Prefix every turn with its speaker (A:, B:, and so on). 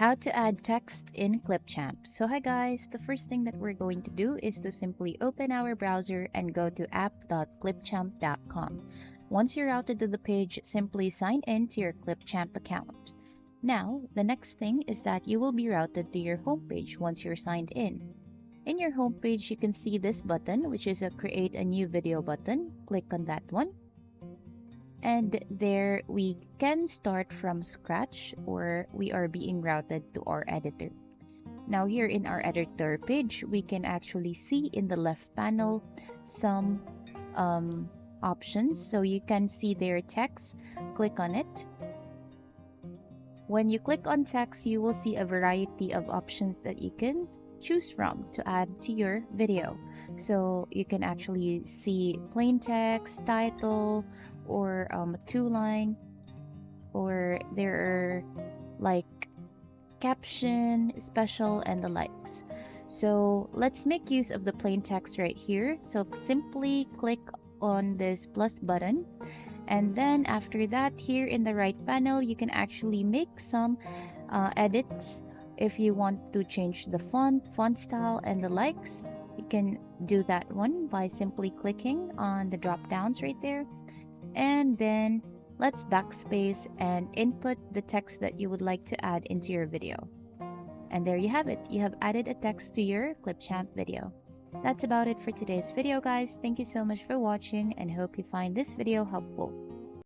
A: How to add text in Clipchamp. So hi guys, the first thing that we're going to do is to simply open our browser and go to app.clipchamp.com. Once you're routed to the page, simply sign in to your Clipchamp account. Now, the next thing is that you will be routed to your homepage once you're signed in. In your homepage, you can see this button, which is a create a new video button. Click on that one. And there we can start from scratch or we are being routed to our editor. Now here in our editor page, we can actually see in the left panel some options. So you can see their text, click on it. When you click on text, you will see a variety of options that you can choose from to add to your video. So you can actually see plain text, title, or a two-line, or there are like caption, special, and the likes. So let's make use of the plain text right here. So simply click on this plus button, and then after that, here in the right panel, you can actually make some edits. If you want to change the font style, and the likes, you can do that one by simply clicking on the drop downs right there. And then let's backspace and input the text that you would like to add into your video. And there you have it. You have added a text to your Clipchamp video. That's about it for today's video, guys. Thank you so much for watching and hope you find this video helpful.